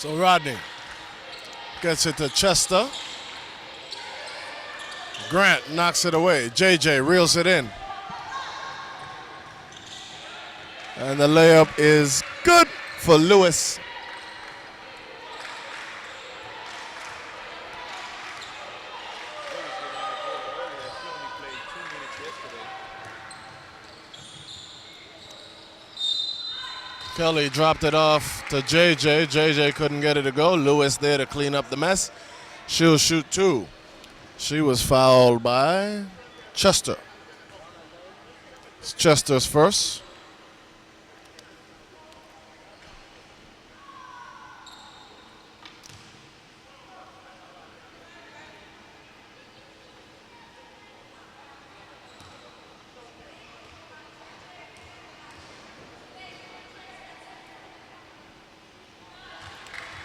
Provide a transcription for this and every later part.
So Rodney gets it to Chester. Grant knocks it away. JJ reels it in. And the layup is good for Lewis. Kelly dropped it off to JJ. JJ couldn't get it to go. Lewis there to clean up the mess. She'll shoot two. She was fouled by Chester. It's Chester's first.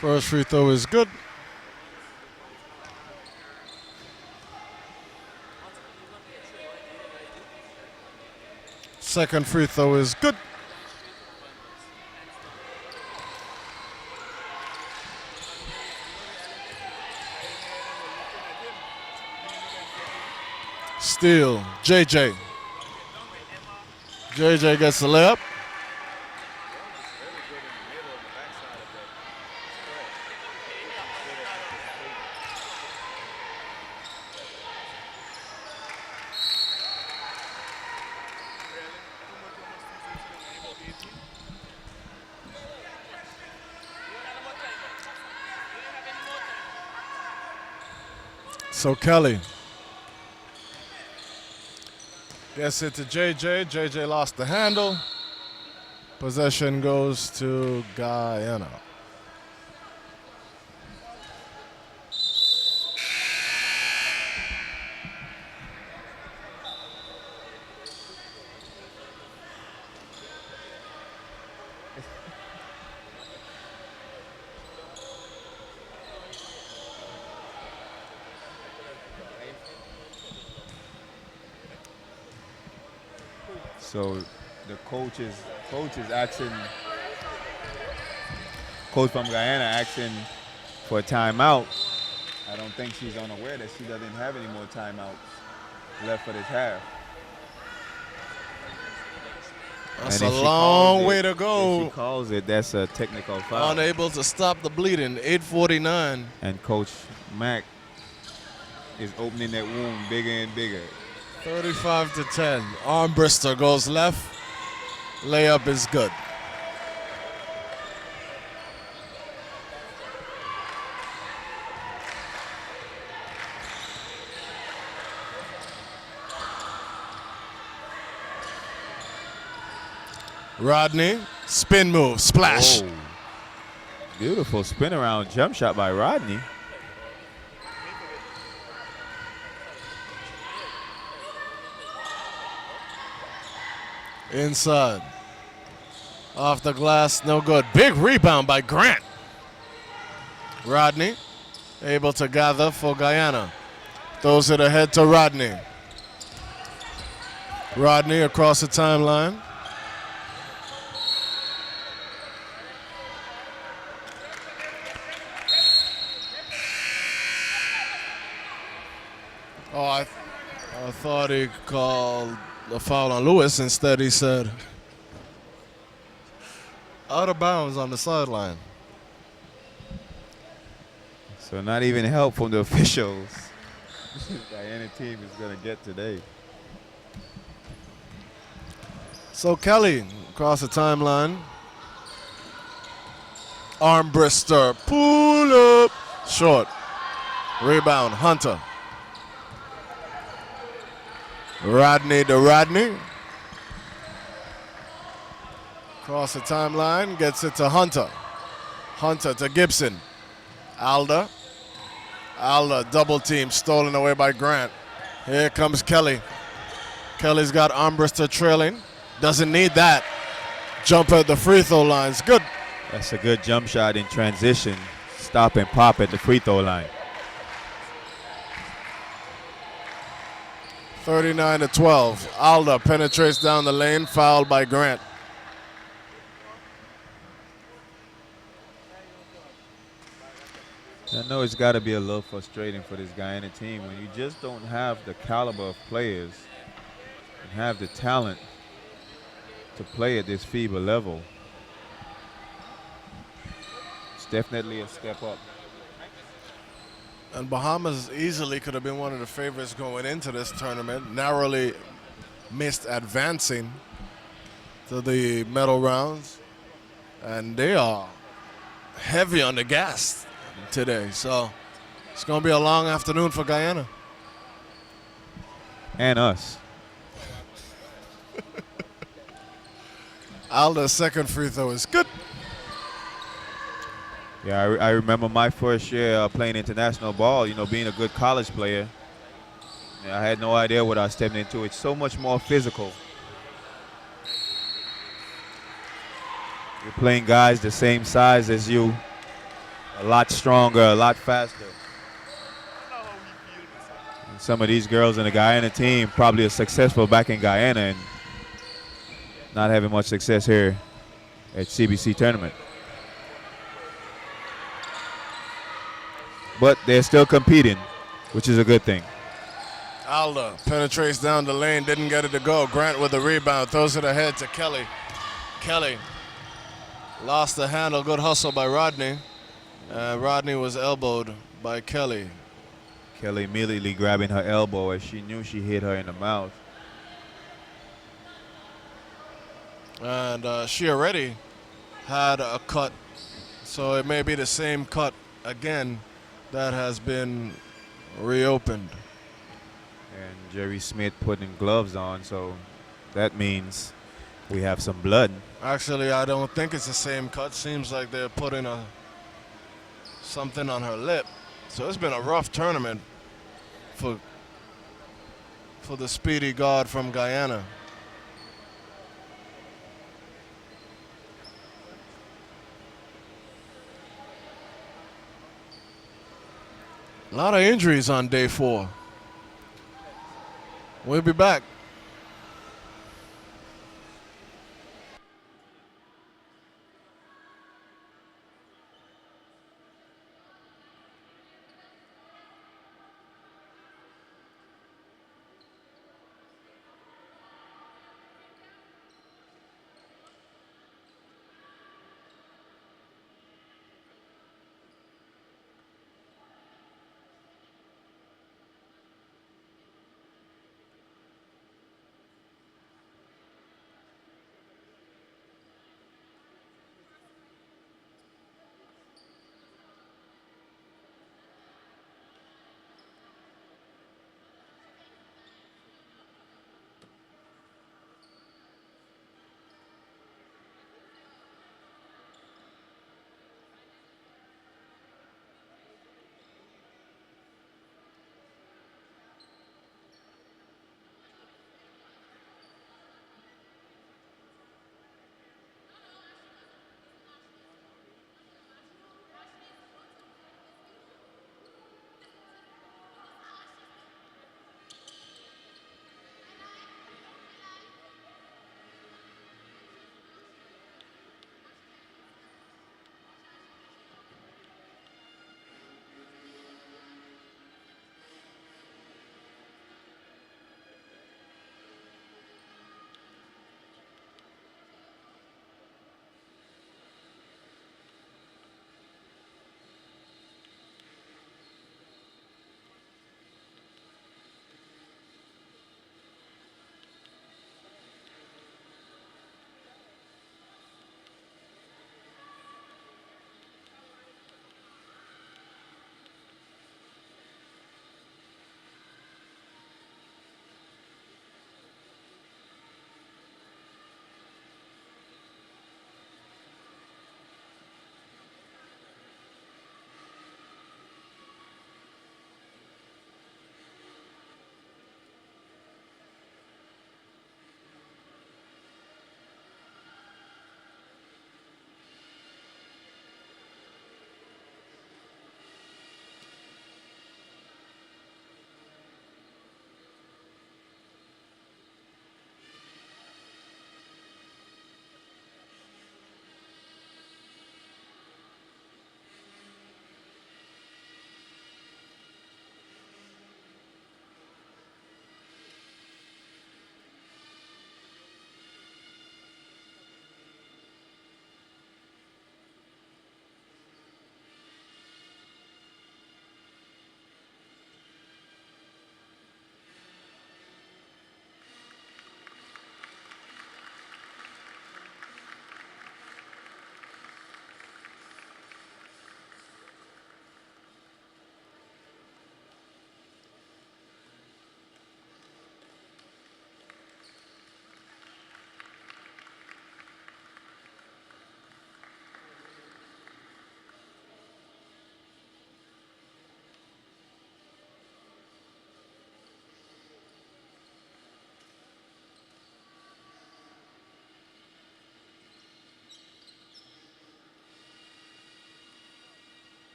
First free throw is good. Second free throw is good. Steal, JJ. JJ gets the layup. So Kelly gets it to JJ. JJ lost the handle. Possession goes to Guyana. So the coach is asking, coach from Guyana asking for a timeout. I don't think she's unaware that she doesn't have any more timeouts left for this half. That's a long way to If go. she calls it, that's a technical foul. Unable to stop the bleeding. 8:49. And Coach Mack is opening that wound bigger and bigger. 35-10. Armbrister goes left. Layup is good. Rodney, spin move, splash. Oh. Beautiful spin around jump shot by Rodney. Inside. Off the glass, no good. Big rebound by Grant. Rodney able to gather for Guyana. Throws it ahead to Rodney. Rodney across the timeline. Oh, I thought he called the foul on Lewis. Instead, he said, out of bounds on the sideline. So not even help from the officials. Guyana team is going to get today. So Kelly across the timeline. Armbrister, pull up, short. Rebound, Hunter. Rodney to Rodney. Across the timeline, gets it to Hunter. Hunter to Gibson. Alda. Alda, double team, stolen away by Grant. Here comes Kelly. Kelly's got Armbrister trailing. Doesn't need that. Jump at the free throw line's good. That's a good jump shot in transition. Stop and pop at the free throw line. 39-12. Alda penetrates down the lane, fouled by Grant. I know it's got to be a little frustrating for this Guyana team when you just don't have the caliber of players and have the talent to play at this FIBA level. It's definitely a step up. And Bahamas easily could have been one of the favorites going into this tournament. Narrowly missed advancing to the medal rounds. And they are heavy on the gas today. So it's going to be a long afternoon for Guyana. And us. Alda's second free throw is good. Yeah, I remember my first year playing international ball, you know, being a good college player. Yeah, I had no idea what I was stepping into. It's so much more physical. You're playing guys the same size as you, a lot stronger, a lot faster. And some of these girls in the Guyana team probably are successful back in Guyana and not having much success here at CBC tournament. But they're still competing, which is a good thing. Alda penetrates down the lane, didn't get it to go. Grant with the rebound, throws it ahead to Kelly. Kelly lost the handle, good hustle by Rodney. Rodney was elbowed by Kelly. Kelly immediately grabbing her elbow as she knew she hit her in the mouth. And she already had a cut, so it may be the same cut again that has been reopened. And Jerry Smith putting gloves on, so that means we have some blood. Actually, I don't think it's the same cut. Seems like they're putting something on her lip. So it's been a rough tournament for the speedy guard from Guyana. A lot of injuries on day 4. We'll be back.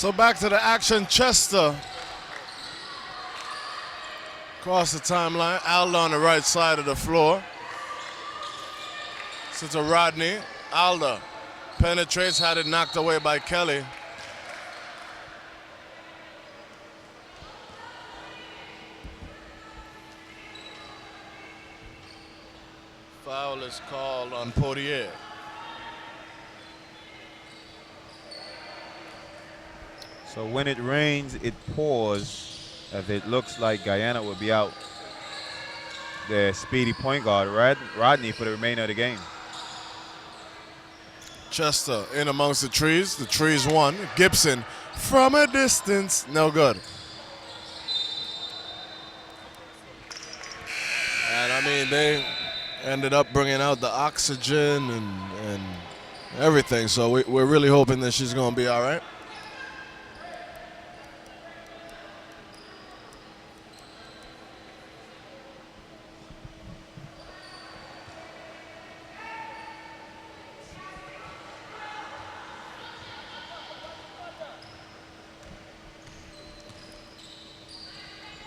So back to the action. Chester across the timeline. Alda on the right side of the floor. So to Rodney. Alda penetrates, had it knocked away by Kelly. Foul is called on Poirier. So when it rains, it pours. As it looks like Guyana will be out their speedy point guard, Rodney, for the remainder of the game. Chester in amongst the trees. The trees won. Gibson from a distance. No good. And I mean, they ended up bringing out the oxygen and everything. So we're really hoping that she's going to be all right.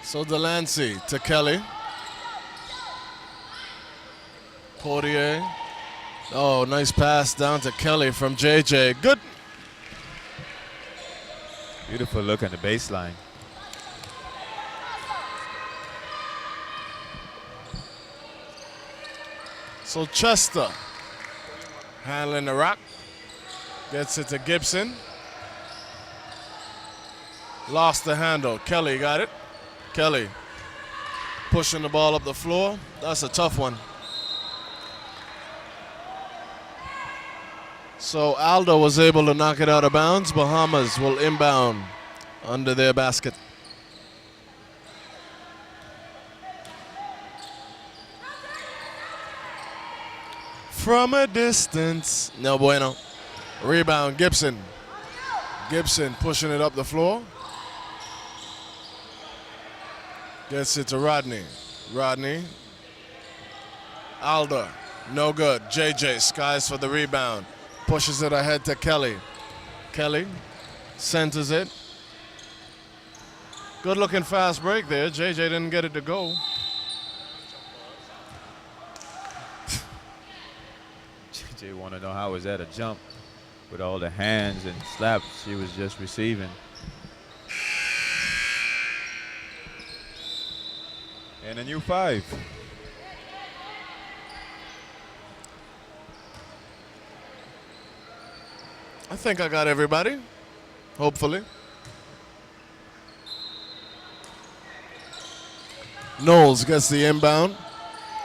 So Delancey to Kelly. Poirier. Oh, nice pass down to Kelly from JJ. Good. Beautiful look at the baseline. So Chester handling the rock. Gets it to Gibson. Lost the handle. Kelly got it. Kelly pushing the ball up the floor. That's a tough one. So Aldo was able to knock it out of bounds. Bahamas will inbound under their basket. From a distance. No bueno. Rebound, Gibson. Gibson pushing it up the floor. Gets it to Rodney. Rodney. Alda. No good. JJ skies for the rebound. Pushes it ahead to Kelly. Kelly centers it. Good looking fast break there. JJ didn't get it to go. JJ want to know how was that a jump with all the hands and slaps she was just receiving. And a new 5. I think I got everybody, hopefully. Knowles gets the inbound,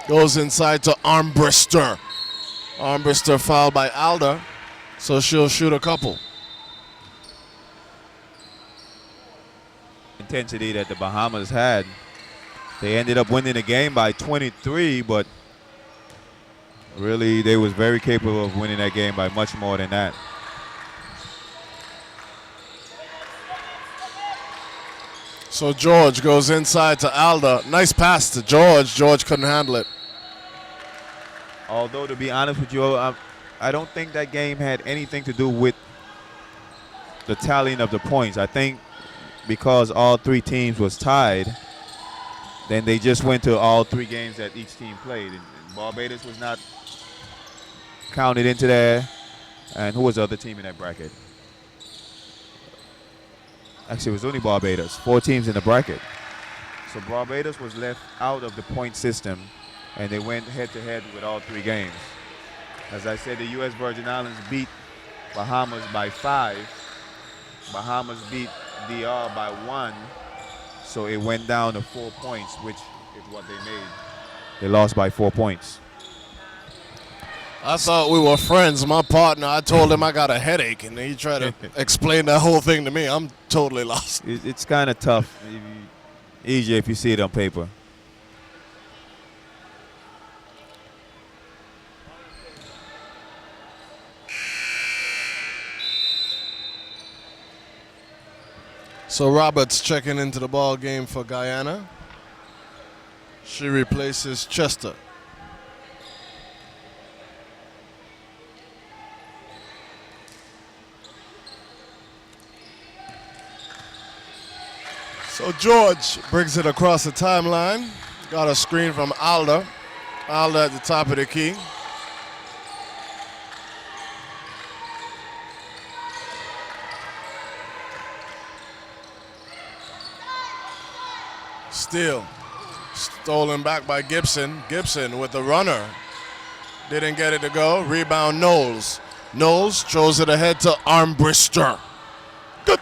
goes inside to Armbrister. Armbrister fouled by Alda, so she'll shoot a couple. Intensity that the Bahamas had. They ended up winning the game by 23, but really they was very capable of winning that game by much more than that. So George goes inside to Alda. Nice pass to George. George couldn't handle it. Although, to be honest with you, I don't think that game had anything to do with the tallying of the points. I think because all 3 teams was tied, then they just went to all 3 games that each team played. And Barbados was not counted into there. And who was the other team in that bracket? Actually, it was only Barbados. 4 teams in the bracket. So Barbados was left out of the point system, and they went head-to-head with all 3 games. As I said, the U.S. Virgin Islands beat Bahamas by 5. Bahamas beat DR by 1. So it went down to 4 points, which is what they made. They lost by 4 points. I thought we were friends. My partner, I told him I got a headache, and he tried to explain that whole thing to me. I'm totally lost. It's kind of tough. Easier if you see it on paper. So Roberts checking into the ball game for Guyana. She replaces Chester. So George brings it across the timeline. Got a screen from Alda. Alda at the top of the key. Steal. Stolen back by Gibson. Gibson with the runner. Didn't get it to go. Rebound Knowles. Knowles throws it ahead to Armbrister. Good.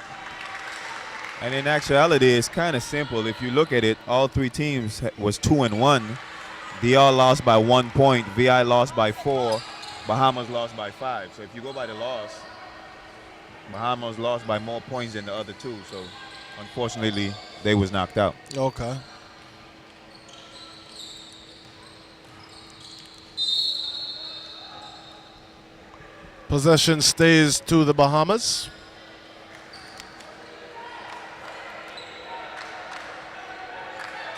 And in actuality, it's kind of simple. If you look at it, all three teams was 2-1. DR lost by 1 point. VI lost by 4. Bahamas lost by 5. So if you go by the loss, Bahamas lost by more points than the other two. So unfortunately, they was knocked out. Okay. Possession stays to the Bahamas.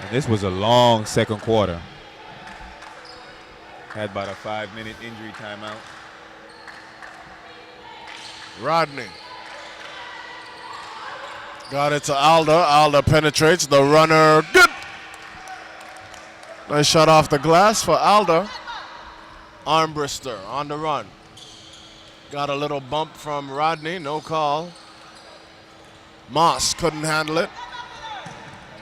And this was a long second quarter. Had about a 5-minute injury timeout. Rodney. Got it to Alda. Alda penetrates. The runner. Good. Nice shot off the glass for Alda. Armbrister on the run. Got a little bump from Rodney. No call. Moss couldn't handle it.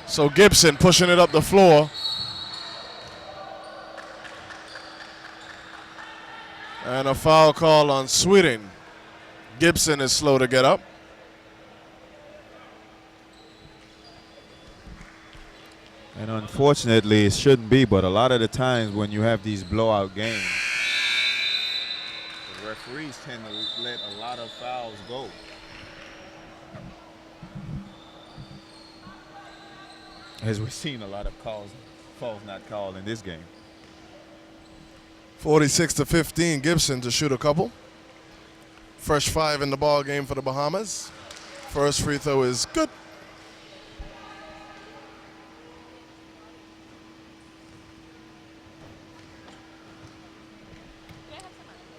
So Gibson pushing it up the floor. And a foul call on Sweeting. Gibson is slow to get up. And unfortunately, it shouldn't be, but a lot of the times when you have these blowout games, the referees tend to let a lot of fouls go. As we've seen a lot of fouls not called in this game. 46-15, Gibson to shoot a couple. Fresh 5 in the ball game for the Bahamas. First free throw is good.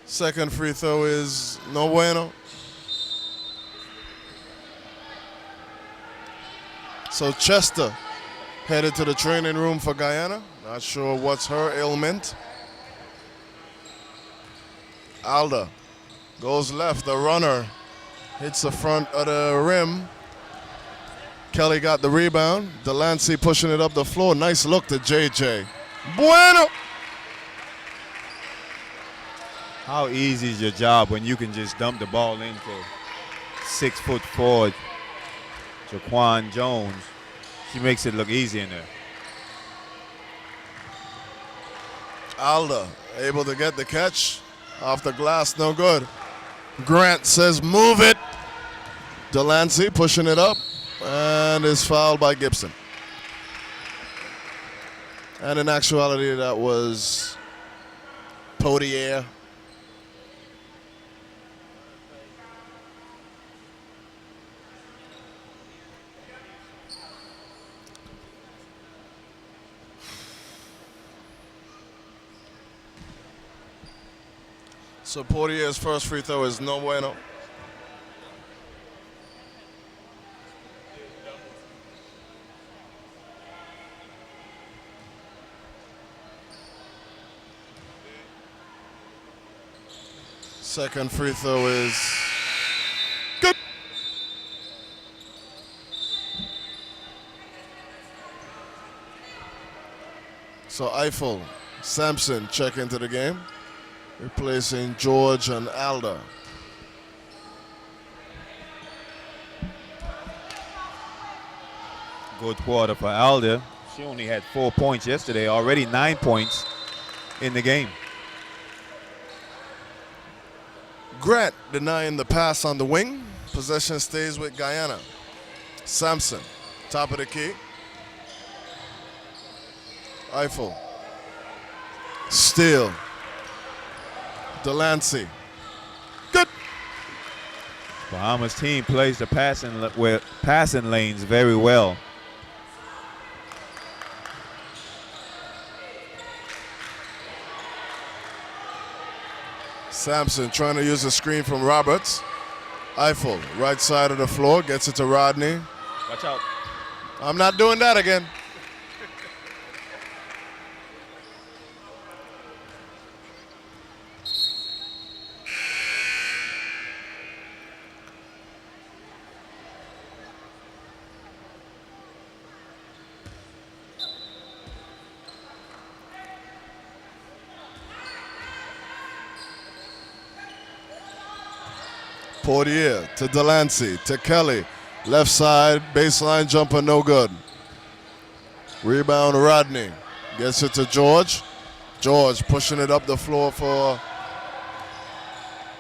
Second free throw is no bueno. So Chester headed to the training room for Guyana. Not sure what's her ailment. Alda goes left. The runner hits the front of the rim. Kelly got the rebound. Delancey pushing it up the floor. Nice look to JJ. Bueno. How easy is your job when you can just dump the ball into 6'4" Jaquan Jones? She makes it look easy in there. Alda able to get the catch off the glass, no good. Grant says move it. Delancey pushing it up and is fouled by Gibson. And in actuality, that was Potier. So Portier's first free throw is no bueno. Second free throw is good. So Eiffel, Sampson check into the game, replacing George and Alda. Good quarter for Alda. She only had 4 points yesterday, already 9 points in the game. Grant denying the pass on the wing. Possession stays with Guyana. Sampson, top of the key. Eiffel. Steal. Delancey. Good. Bahamas team plays the passing lanes very well. Sampson trying to use a screen from Roberts. Eiffel, right side of the floor, gets it to Rodney. Watch out. I'm not doing that again. Portier to Delancey to Kelly. Left side, baseline jumper, no good. Rebound, Rodney. Gets it to George. George pushing it up the floor for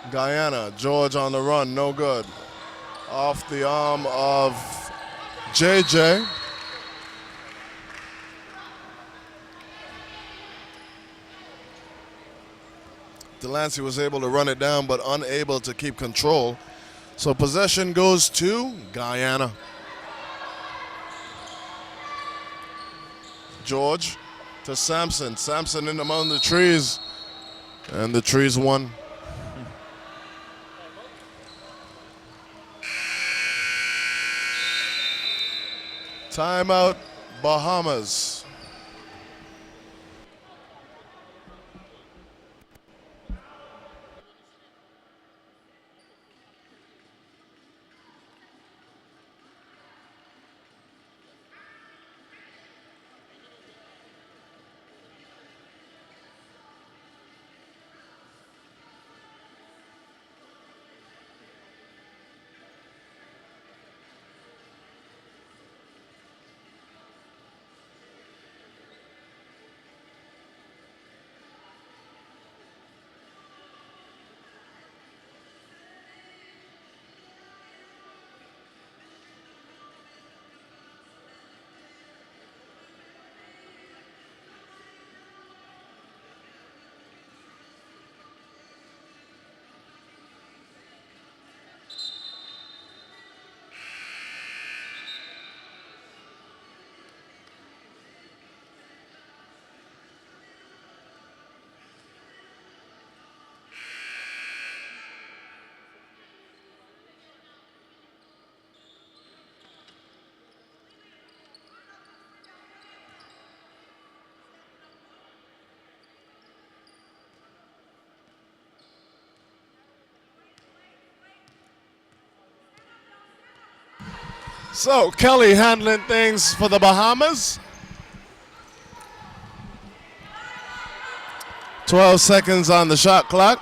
Guyana. George on the run, no good. Off the arm of JJ. Delancey was able to run it down, but unable to keep control. So possession goes to Guyana. George to Sampson. Sampson in among the trees. And the trees won. Timeout, Bahamas. So Kelly handling things for the Bahamas. 12 seconds on the shot clock.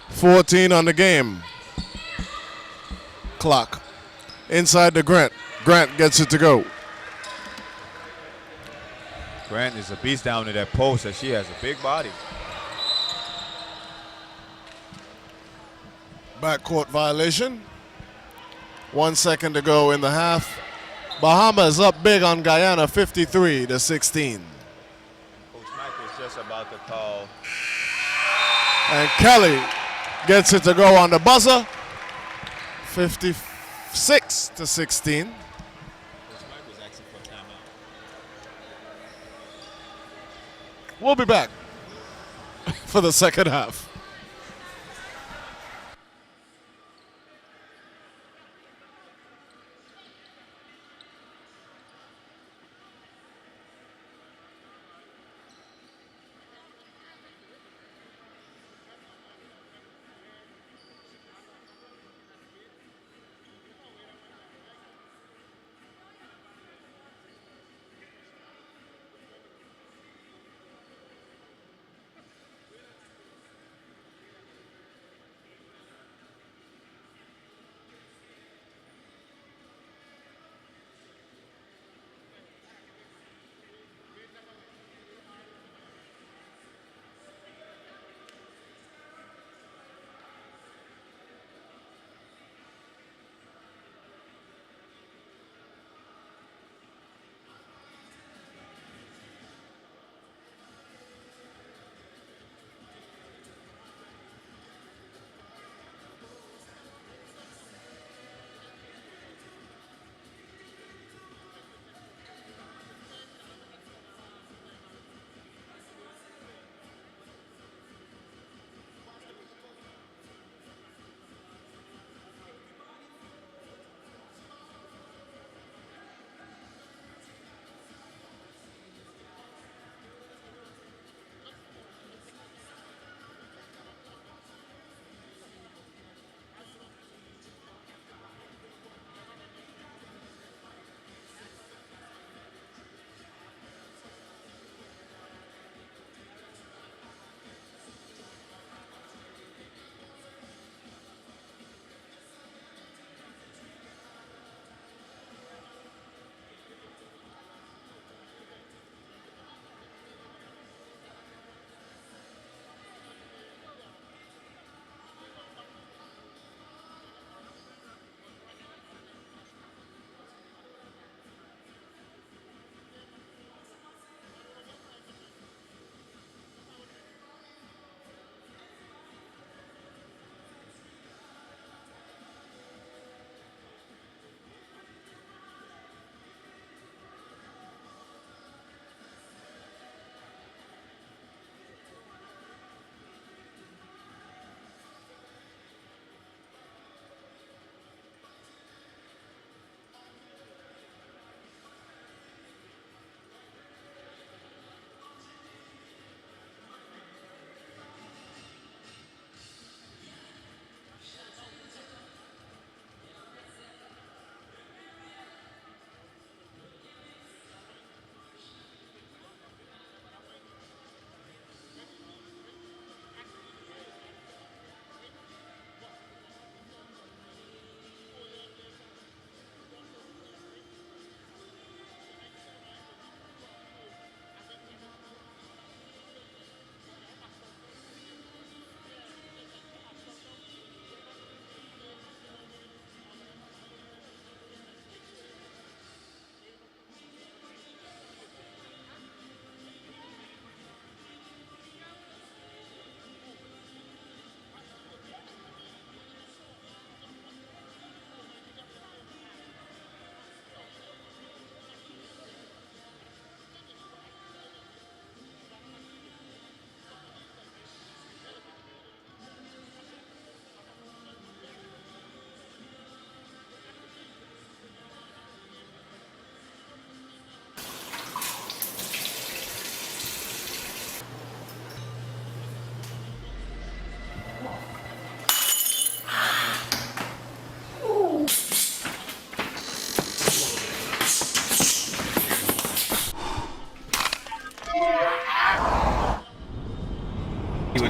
14 on the game clock. Inside to Grant. Grant gets it to go. Grant is a beast down to that post, and she has a big body. Backcourt violation. 1 second to go in the half. Bahamas up big on Guyana, 53-16. Coach Mike was just about to call. And Kelly gets it to go on the buzzer, 56-16. Coach Mike was asking for a timeout. We'll be back for the second half.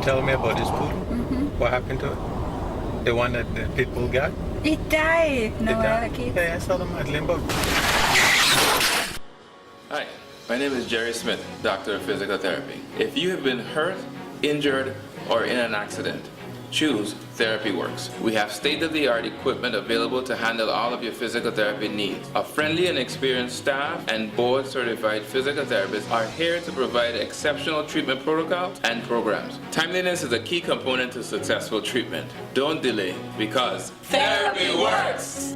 tell me about this poodle? What happened to it? The one that the pit bull got? It died. No, It died? okay. Yeah, I saw them at Limbo. Hi, my name is Jerry Smith, Doctor of Physical Therapy. If you have been hurt, injured, or in an accident, choose Therapy Works. We have state-of-the-art equipment available to handle all of your physical therapy needs. A friendly and experienced staff and board-certified physical therapists are here to provide exceptional treatment protocols and programs. Timeliness is a key component to successful treatment. Don't delay, because Therapy Works!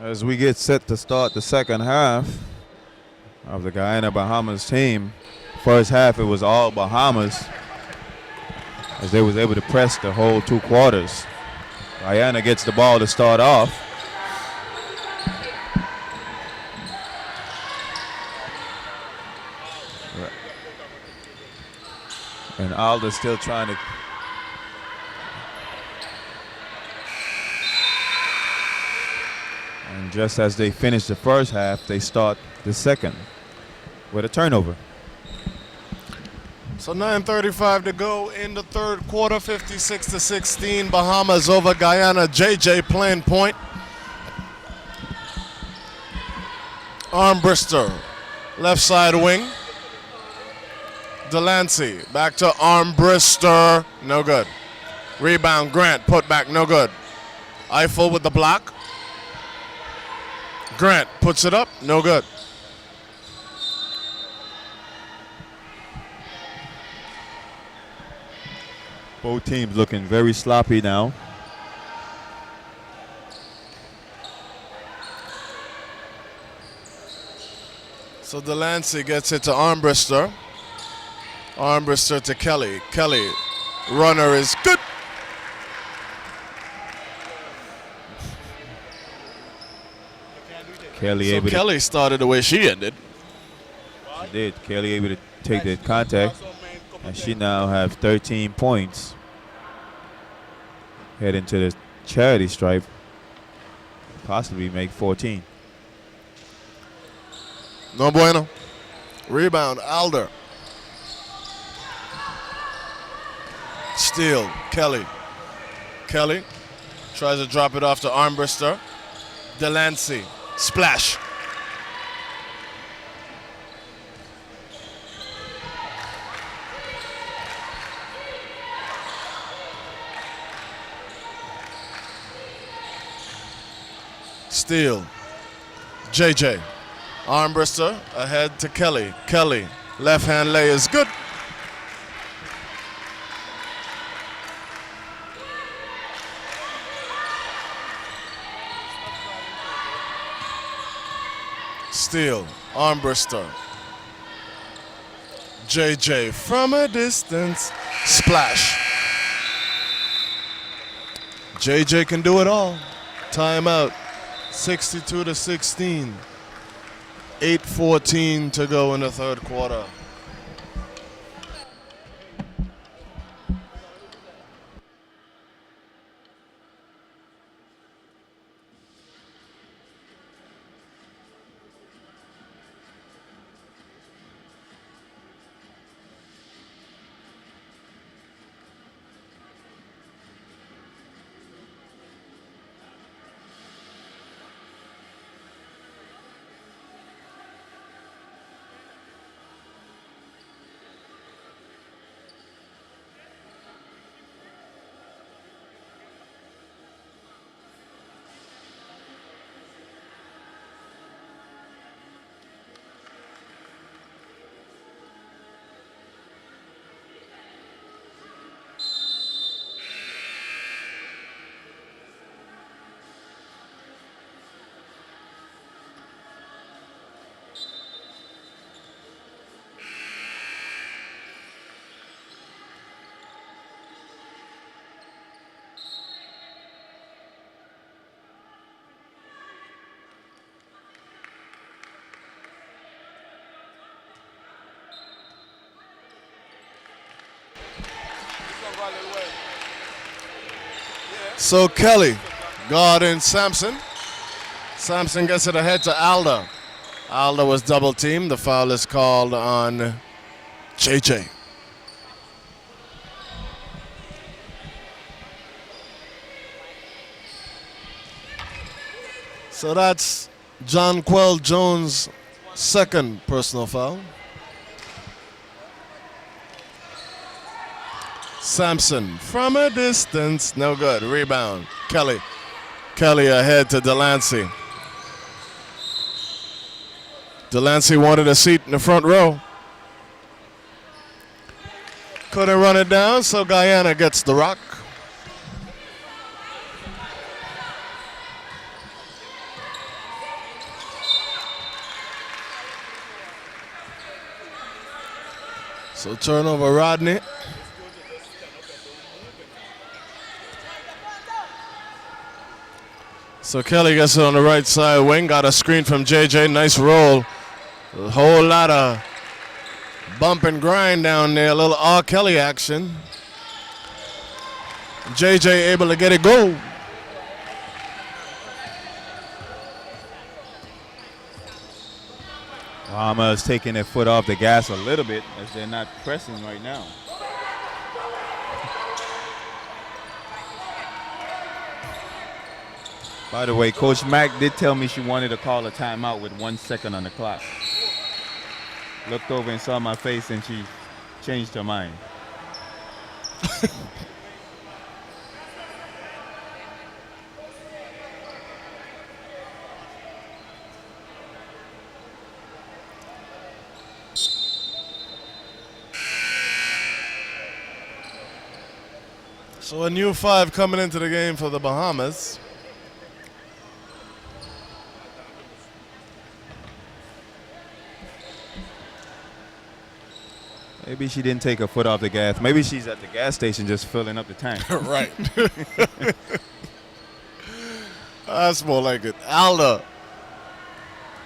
As we get set to start the second half of the Guyana Bahamas team, first half it was all Bahamas as they was able to press the whole 2 quarters. Guyana gets the ball to start off. And Alda's still trying to. And just as they finish the first half, they start the second with a turnover. So 9:35 to go in the third quarter, 56-16, Bahamas over Guyana. JJ playing point. Armbrister, left side wing. Delancey, back to Armbrister, no good. Rebound, Grant, put back, no good. Eiffel with the block. Grant puts it up, no good. Both teams looking very sloppy now. So Delancey gets it to Armbrister. Armbrister to Kelly. Kelly, runner is good. Kelly So able Kelly started the way she ended. to. She did. Kelly able to take the contact. And she now have 13 points. Head into the charity stripe. Possibly make 14. No bueno. Rebound, Alder. Steal, Kelly. Kelly tries to drop it off to Armbrister. Delancey, splash. Steal, JJ. Armbrister ahead to Kelly. Kelly, left hand lay is good. Steal, Armbrister. JJ from a distance, splash. JJ can do it all. Timeout, 62-16. 8:14 to go in the third quarter. So Kelly guarding Sampson. Sampson gets it ahead to Alda. Alda was double teamed. The foul is called on JJ. So that's John Quell Jones' second personal foul. Sampson from a distance, no good. Rebound, Kelly. Kelly ahead to Delancey. Delancey wanted a seat in the front row. Couldn't run it down, so Guyana gets the rock. So turnover, Rodney. So Kelly gets it on the right side wing. Got a screen from JJ. Nice roll. A whole lot of bump and grind down there. A little R. Kelly action. JJ able to get it go. Bahamas taking their foot off the gas a little bit as they're not pressing right now. By the way, Coach Mack did tell me she wanted to call a timeout with 1 second on the clock. Looked over and saw my face and she changed her mind. So a new 5 coming into the game for the Bahamas. Maybe she didn't take her foot off the gas. Maybe she's at the gas station just filling up the tank. Right. That's more like it. Alda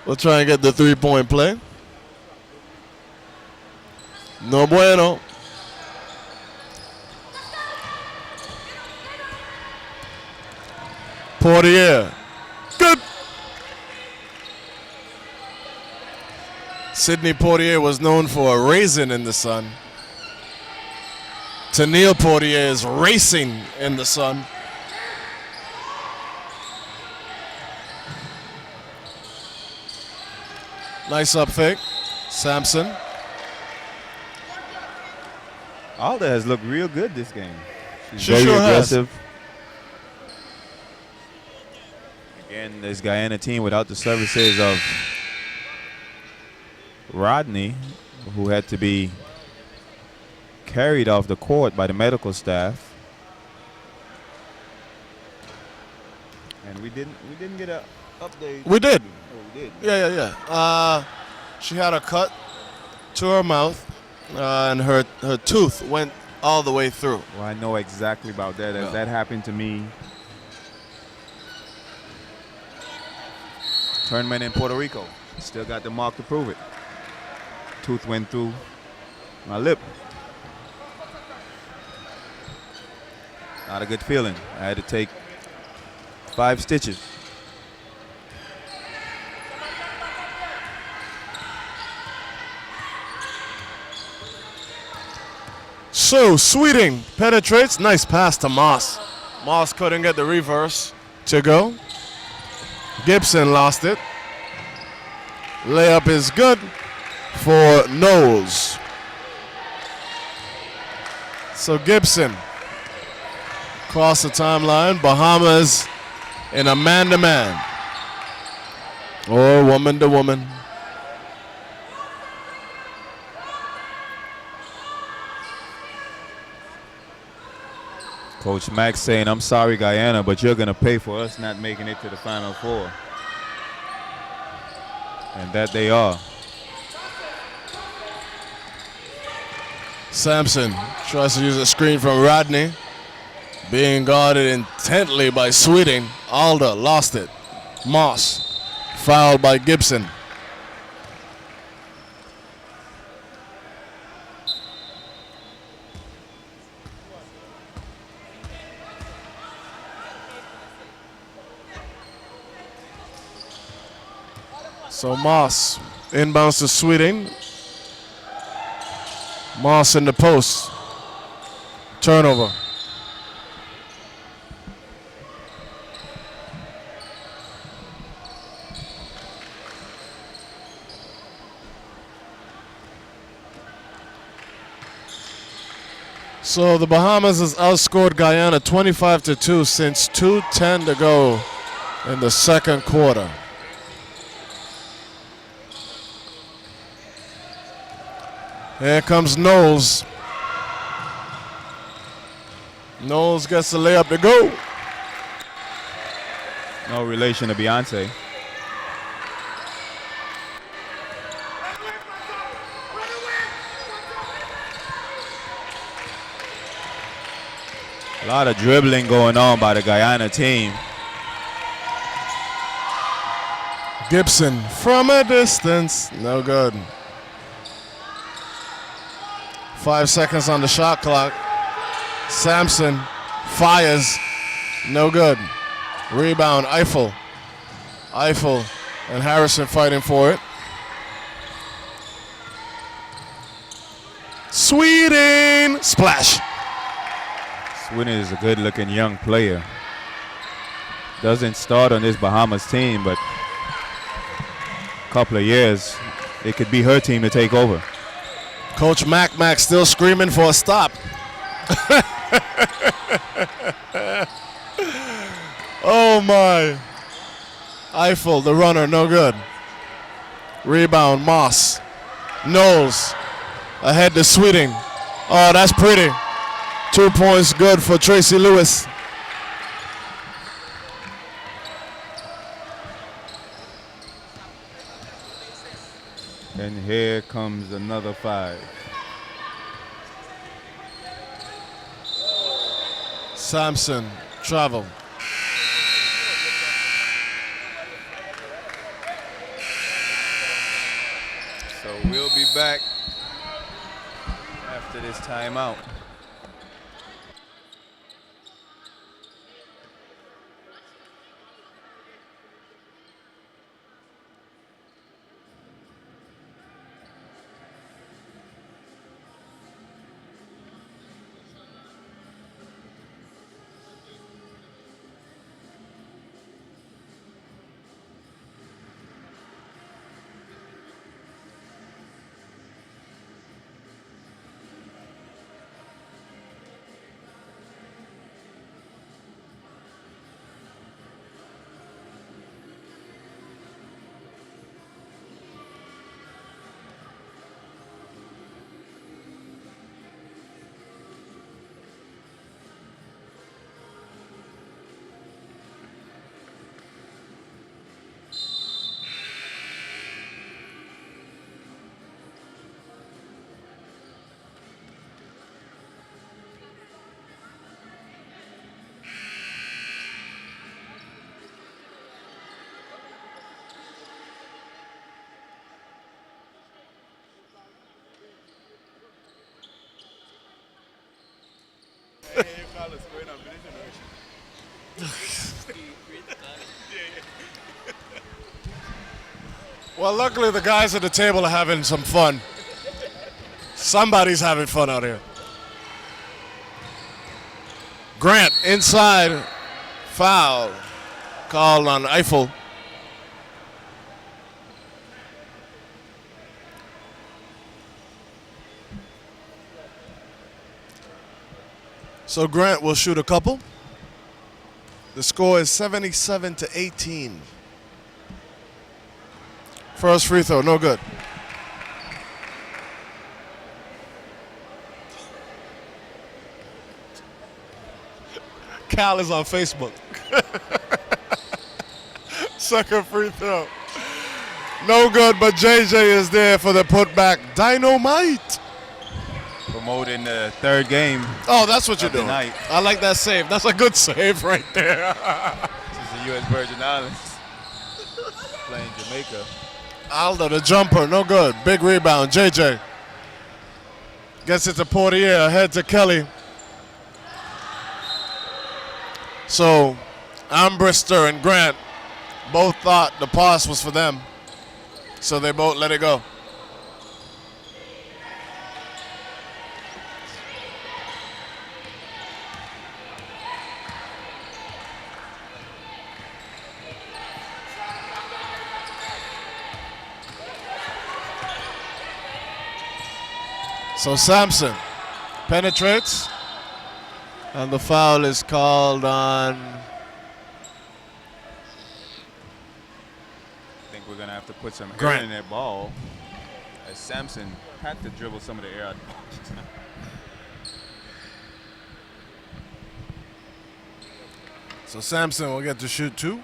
will try and get the 3-point play. No bueno. Portier. Good. Sidney Portier was known for a raisin in the sun. Tennille Portier is racing in the sun. Nice up fake. Sampson. Alda has looked real good this game. She's She very sure has. aggressive. Again, this Guyana team without the services of Rodney, who had to be carried off the court by the medical staff. And we didn't get an update. We did. Oh, we did. Yeah. She had a cut to her mouth, and her tooth went all the way through. Well, I know exactly about that. As that happened to me. Tournament in Puerto Rico. Still got the mark to prove it. Tooth went through my lip. Not a good feeling. I had to take 5 stitches. So Sweeting penetrates. Nice pass to Moss. Moss couldn't get the reverse to go. Gibson lost it. Layup is good for Knowles. So Gibson across the timeline. Bahamas in a man-to-man. Or woman-to-woman. Coach Max saying, I'm sorry, Guyana, but you're going to pay for us not making it to the Final Four. And that they are. Sampson tries to use a screen from Rodney. Being guarded intently by Sweeting. Alda lost it. Moss fouled by Gibson. So Moss inbounds to Sweeting. Moss in the post. Turnover. So the Bahamas has outscored Guyana 25-2 since 2:10 to go in the second quarter. Here comes Knowles. Knowles gets the layup to go. No relation to Beyonce. A lot of dribbling going on by the Guyana team. Gibson from a distance. No good. 5 seconds on the shot clock. Sampson fires. No good. Rebound, Eiffel. Eiffel and Harrison fighting for it. Sweden. Splash. Sweden is a good-looking young player. Doesn't start on this Bahamas team, but a couple of years, it could be her team to take over. Coach Mac still screaming for a stop. Oh my. Eiffel, the runner, no good. Rebound, Moss. Knowles ahead to Sweeting. Oh, that's pretty. 2 points good for Tracy Lewis. And here comes another 5. Sampson, travel. So we'll be back after this timeout. Well, luckily the guys at the table are having some fun. Somebody's having fun out here. Grant inside, foul called on Eiffel. So Grant will shoot a couple. The score is 77-18. First free throw, no good. Cal is on Facebook. Second free throw. No good, but JJ is there for the putback. Dynamite. Promoting the third game. Oh, that's what you're of the doing. night. I like that save. That's a good save right there. This is the U.S. Virgin Islands playing Jamaica. Aldo, the jumper, no good. Big rebound, JJ. Gets it to Portier, ahead to Kelly. So, Ambrister and Grant both thought the pass was for them. So they both let it go. So Sampson penetrates, and the foul is called on. I think we're going to have to put some air Grant. in that ball, as Sampson had to dribble some of the air out. So Sampson will get to shoot 2.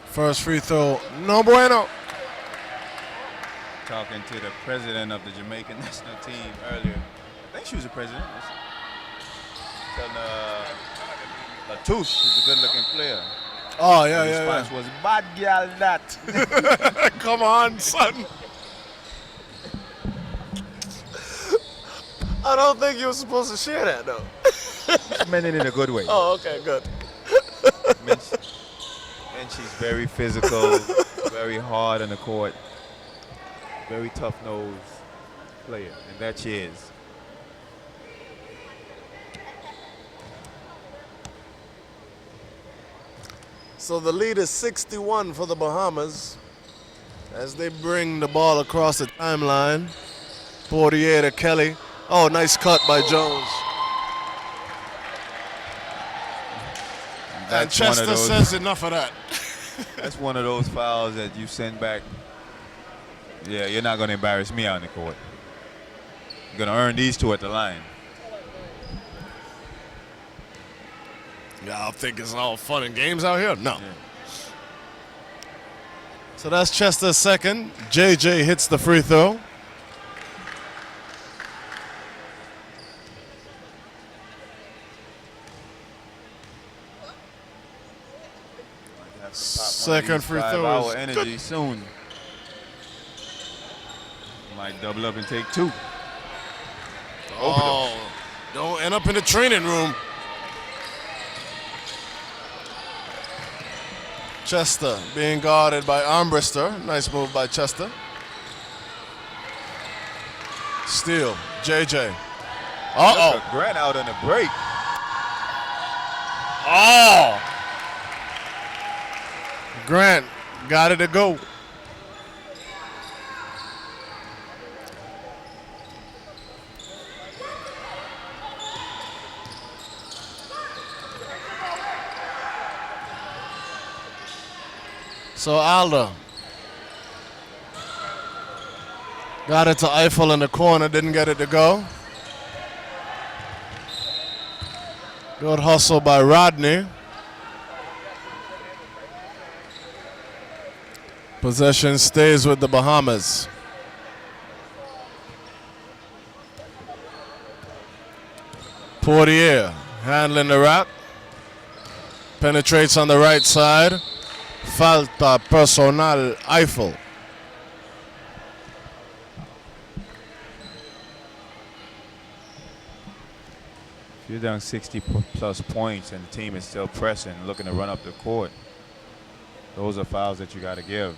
First free throw, no bueno. talking to the president of the Jamaican national team earlier. I think she was the president. Telling Latouche is a good-looking player. Oh, yeah, The yeah, response was, bad girl that. yeah. Come on, son. I don't think you were supposed to share that, though. She meant it in a good way. Oh, okay, good. And she's very physical, very hard on the court, very tough-nosed player, and that she is. So the lead is 61 for the Bahamas as they bring the ball across the timeline. Portier to Kelly. Oh, nice cut by Jones. And That's one of Chester those- says enough of that. That's one of those fouls that you send back. Yeah, you're not going to embarrass me out on the court. You're going to earn these two at the line. Y'all think it's all fun and games out here? No. Yeah. So that's Chester's second. JJ hits the free throw. Second free throw is 5-hour energy soon. Might double up and take two. Oh, don't end up in the training room. Chester being guarded by Armbruster. Nice move by Chester. Steal, JJ. Uh-oh. Look at Grant out on the break. Oh! Grant got it to go. So Alda got it to Eiffel in the corner, didn't get it to go. Good hustle by Rodney. Possession stays with the Bahamas. Portier handling the rock. Penetrates on the right side. Falta personal, Eiffel. If you're down 60-plus points and the team is still pressing, looking to run up the court, those are fouls that you got to give.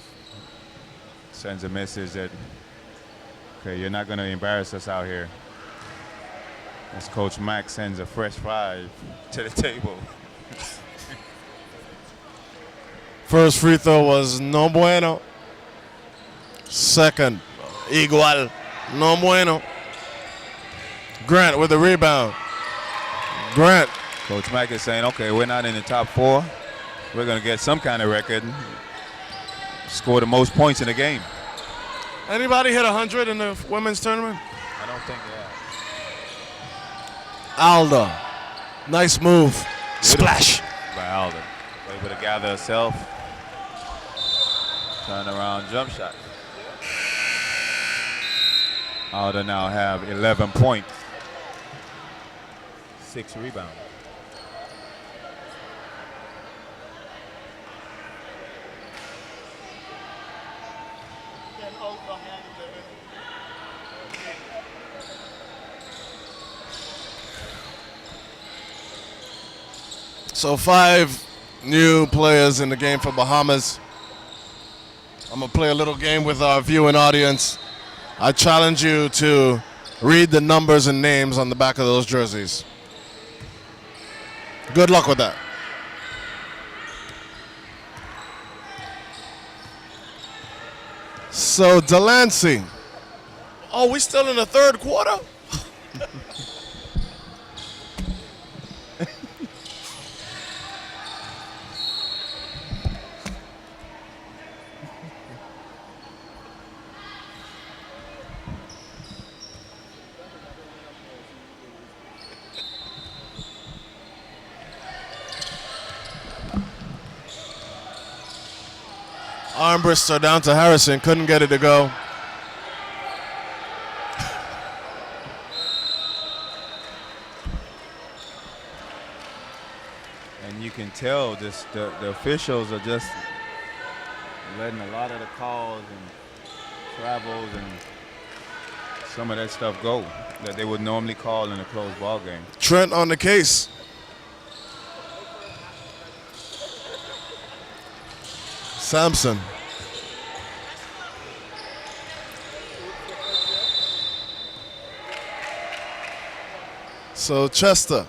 Sends a message that, okay, you're not going to embarrass us out here. As Coach Mack sends a fresh five to the table. First free throw was no bueno. Second, igual, no bueno. Grant with the rebound. Grant. Coach Mack is saying, okay, we're not in the top four. We're going to get some kind of record. Score the most points in the game. Anybody hit 100 in the women's tournament? I don't think they Alda. Nice move. Splash. by Alden. Able to gather herself. Turn around jump shot. Alda now have 11 points. 6 rebounds. So 5 new players in the game for Bahamas. I'm going to play a little game with our viewing audience. I challenge you to read the numbers and names on the back of those jerseys. Good luck with that. So Delancey. Oh, we still in the third quarter? Armbruster down to Harrison, couldn't get it to go. And you can tell this the officials are just letting a lot of the calls and travels and some of that stuff go that they would normally call in a closed ball game. Trent on the case. Sampson. So Chester.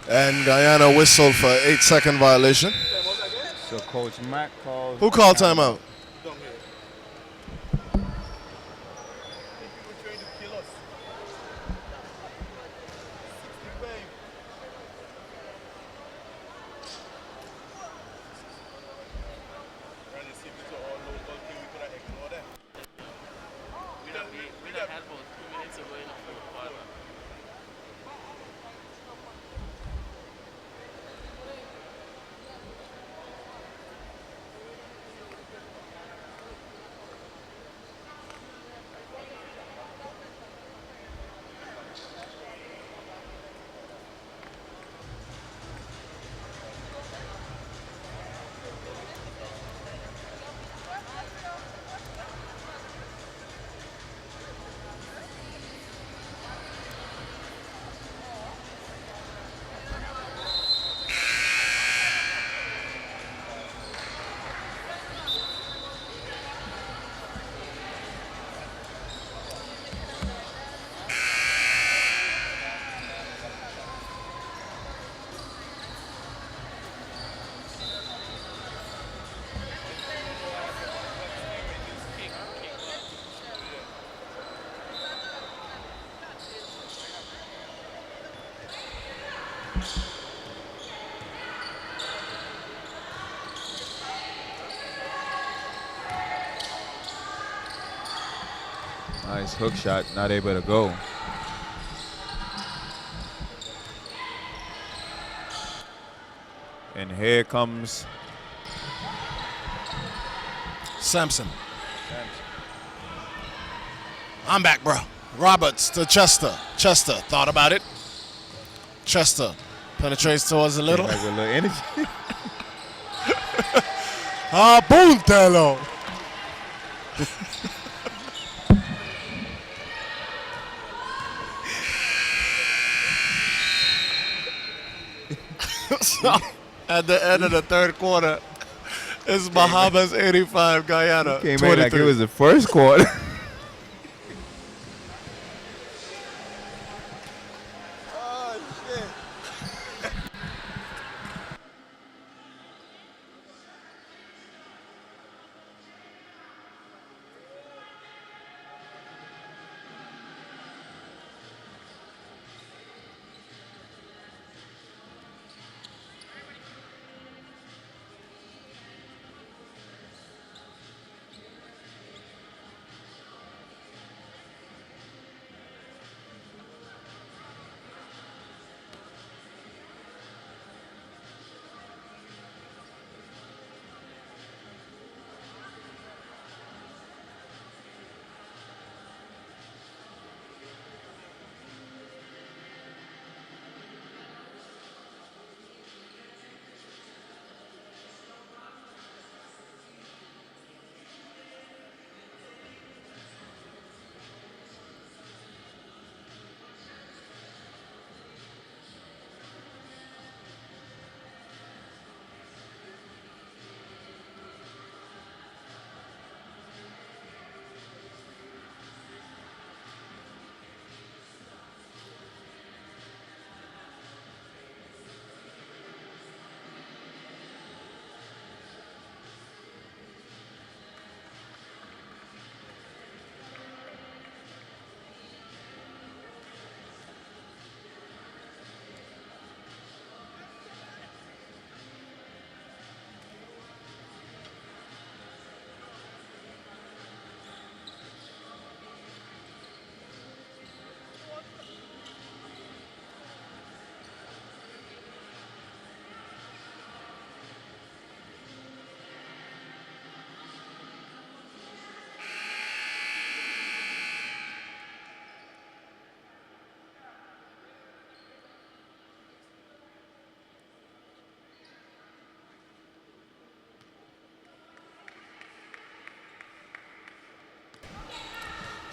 And Guyana whistled for 8-second violation. So Coach Mack calls. Who called timeout? Nice hook shot, not able to go. And here comes Sampson. I'm back, bro. Roberts to Chester. Chester thought about it. Chester penetrates towards the little. Has a little energy. Apuntalo. So, at the end of the third quarter, it's Bahamas 85, Guyana Came 23. in like it was the first quarter.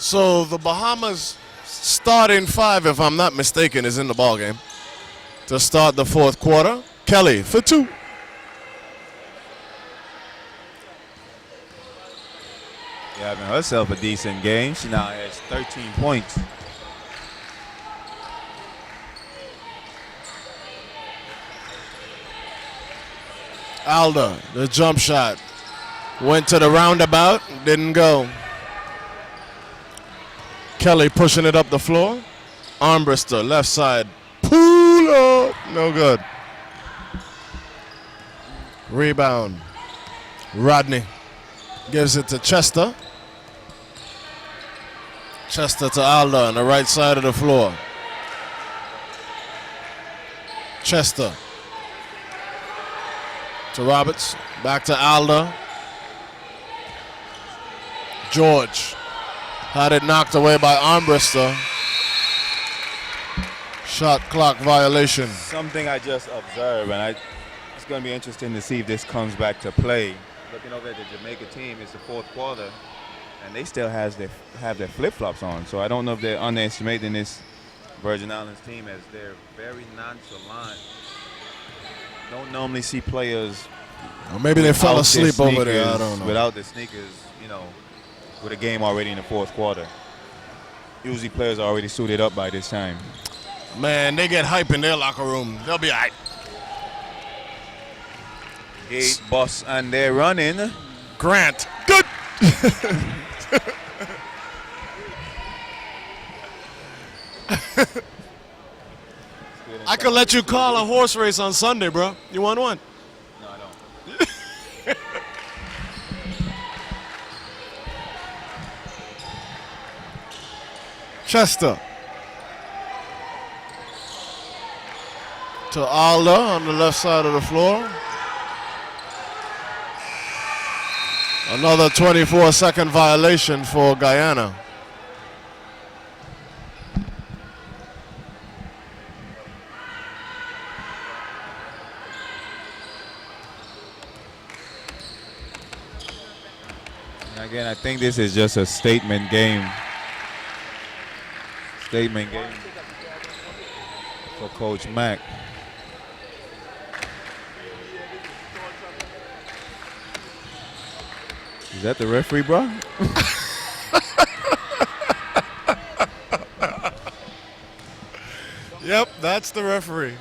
So the Bahamas starting five, if I'm not mistaken, is in the ballgame to start the fourth quarter. Kelly for two. Having herself a decent game. She now has 13 points. Alda, the jump shot. Went to the roundabout, didn't go. Kelly pushing it up the floor. Armbrister, left side. Pull up. No good. Rebound. Rodney gives it to Chester. Chester to Alda on the right side of the floor. Chester to Roberts. Back to Alda. George had it knocked away by Armbrister. Shot clock violation. Something I just observed, and it's going to be interesting to see if this comes back to play. Looking over at the Jamaica team, it's the fourth quarter, and they still have their flip-flops on. So I don't know if they're underestimating this Virgin Islands team, as they're very nonchalant. Don't normally see players. Or maybe they fell asleep over there. I don't know. Without the sneakers, with a game already in the fourth quarter. Usually players are already suited up by this time. Man, they get hype in their locker room. They'll be all right. Gate bus, and they're running. Grant, good. I could let you call a horse race on Sunday, bro. You want one? No, I don't. Chester to Alda on the left side of the floor. Another 24-second violation for Guyana. And again, I think this is just a statement game. Statement game for Coach Mack. Is that the referee, bro? Yep, that's the referee.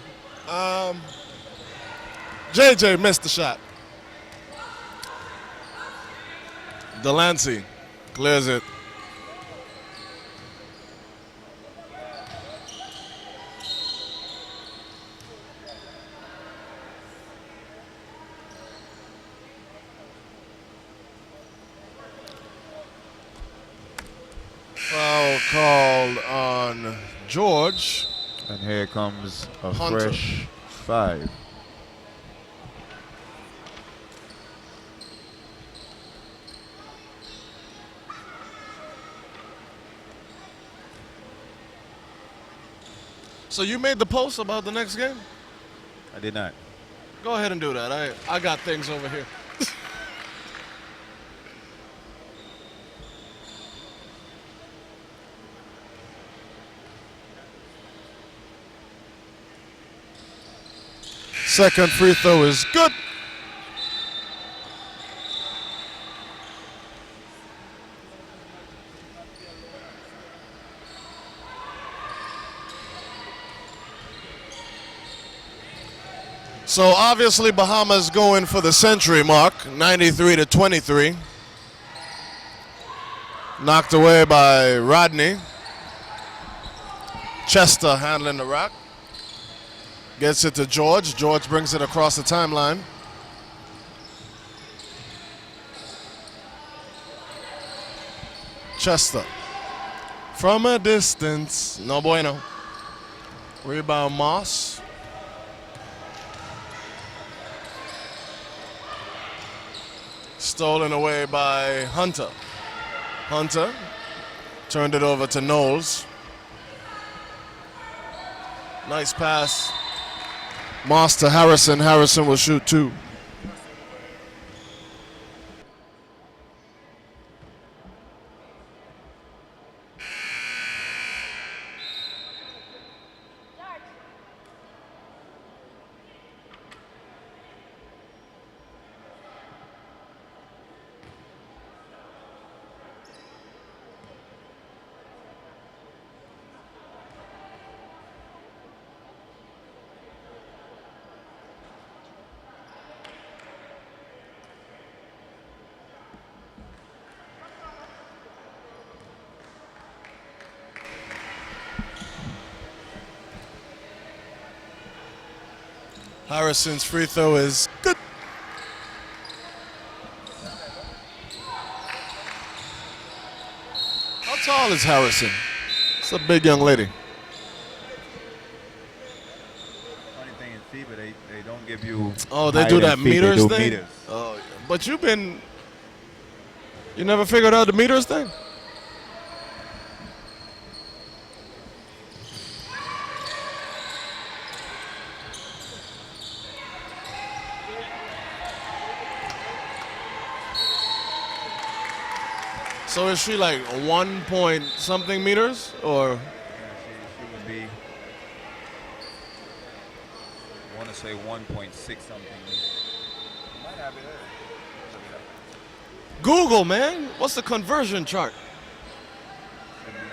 JJ missed the shot. Delancey clears it. Foul called on George. And here comes a Hunter. fresh 5. So you made the post about the next game? I did not. Go ahead and do that. I got things over here. Second free throw is good. So obviously Bahamas going for the century mark, 93-23. Knocked away by Rodney. Chester handling the rock. Gets it to George. George brings it across the timeline. Chester. From a distance. No bueno. Rebound Moss. Stolen away by Hunter. Hunter turned it over to Knowles. Nice pass. Moss to Harrison. Harrison will shoot 2. Harrison's free throw is good. How tall is Harrison? It's a big young lady. Funny thing in FIBA, they don't give you. Oh, they height do and that feet, they meters do thing? meters. Oh, but you never figured out the meters thing? So is she like 1 point something meters or? Yeah, she would be. I want to say 1.6 something. Might have it there. Look it up. Google, man. What's the conversion chart? Should be on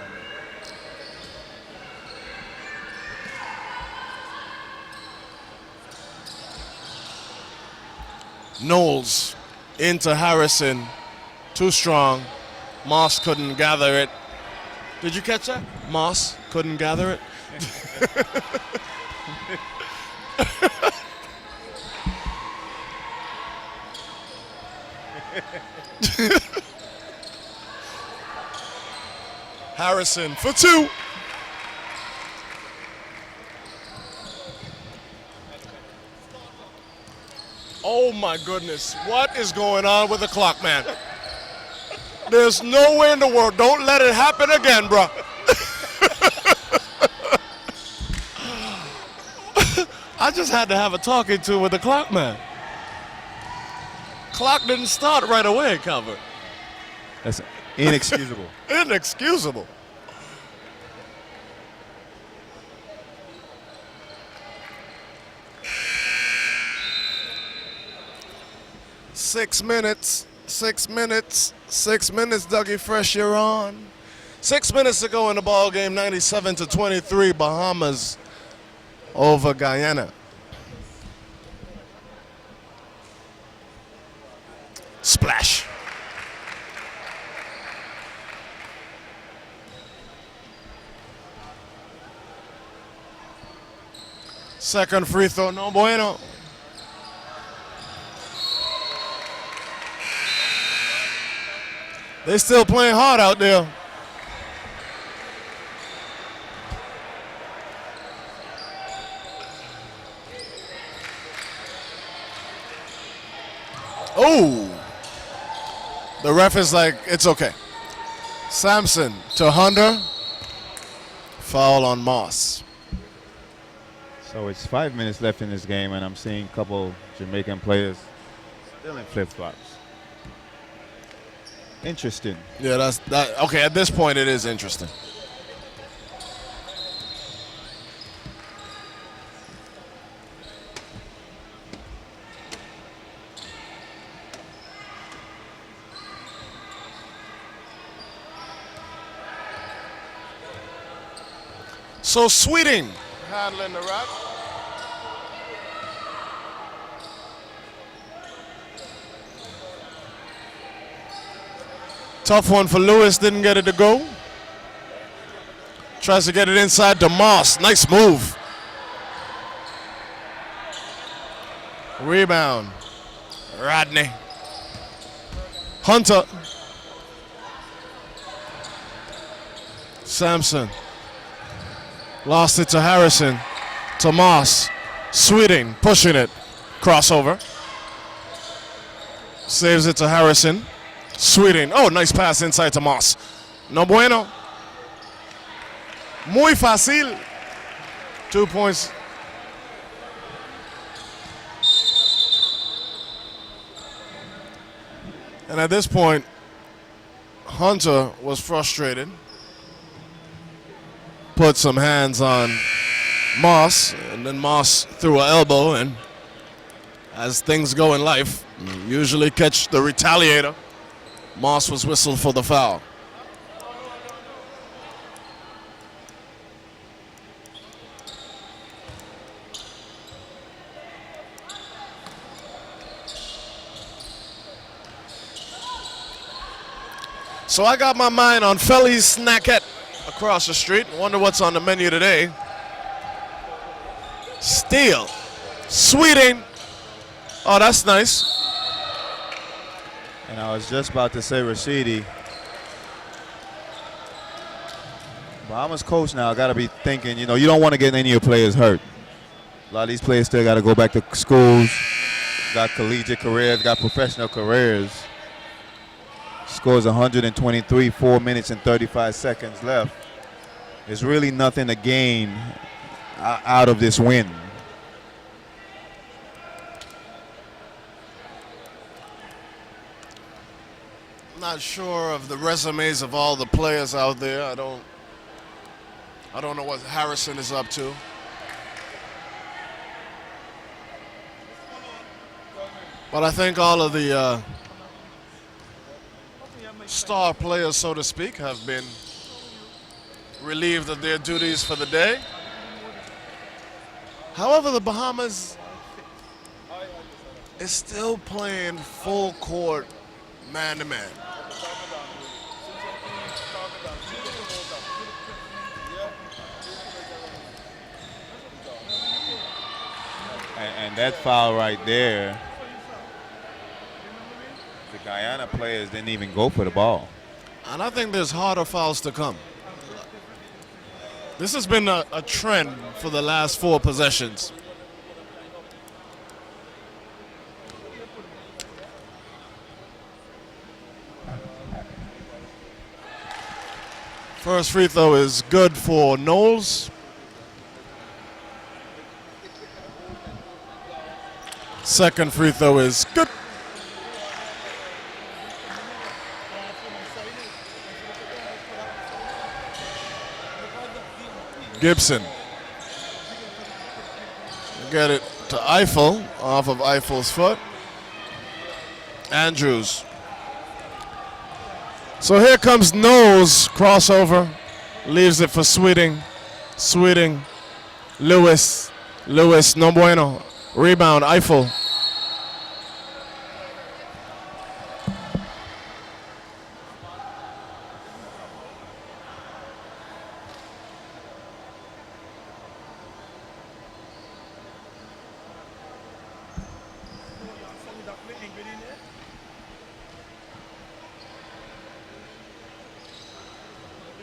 there. Knowles into Harrison. Too strong. Moss couldn't gather it. Did you catch that? Moss couldn't gather it. Harrison for two. Oh my goodness. What is going on with the clock, man? There's no way in the world. Don't let it happen again, bro. I just had to have a talking to with the clock man. Clock didn't start right away, Calvert. That's inexcusable. Inexcusable. Six minutes, Dougie Fresh, you're on. 6 minutes to go in the ball game, 97-23, Bahamas over Guyana. Splash. Second free throw, no bueno. They still playing hard out there. Oh, the ref is like, it's okay. Sampson to Hunter. Foul on Moss. So it's 5 minutes left in this game, and I'm seeing a couple Jamaican players still in flip-flops. Interesting. Yeah, that's that. Okay, at this point, it is interesting. So Sweeting handling the rock. Tough one for Lewis, didn't get it to go. Tries to get it inside to Moss. Nice move. Rebound. Rodney. Hunter. Sampson. Lost it to Harrison. To Moss. Sweeting pushing it. Crossover. Saves it to Harrison. Sweeting. Oh, nice pass inside to Moss. No bueno. Muy fácil. 2 points. And at this point, Hunter was frustrated. Put some hands on Moss, and then Moss threw an elbow, and as things go in life, you usually catch the retaliator. Moss was whistled for the foul. So I got my mind on Felly's Snackette across the street. Wonder what's on the menu today. Steal. Sweeting. Oh, that's nice. And I was just about to say Rashidi. Bahamas coach now got to be thinking, you don't want to get any of your players hurt. A lot of these players still got to go back to schools, got collegiate careers, got professional careers. Scores 123, 4 minutes and 35 seconds left. There's really nothing to gain out of this win. Not sure of the resumes of all the players out there. I don't know what Harrison is up to. But I think all of the star players, so to speak, have been relieved of their duties for the day. However, the Bahamas is still playing full court man-to-man. And that foul right there, the Guyana players didn't even go for the ball. And I think there's harder fouls to come. This has been a trend for the last 4 possessions. First free throw is good for Knowles. Second free throw is good. Gibson. Get it to Eiffel, off of Eiffel's foot. Andrews. So here comes Knowles, crossover, leaves it for Sweeting. Sweeting, Lewis, no bueno. Rebound, Eiffel.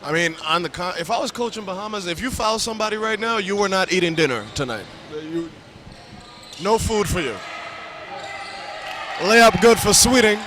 I mean, if I was coaching Bahamas, if you foul somebody right now, you were not eating dinner tonight. No food for you. Layup good for Sweeting.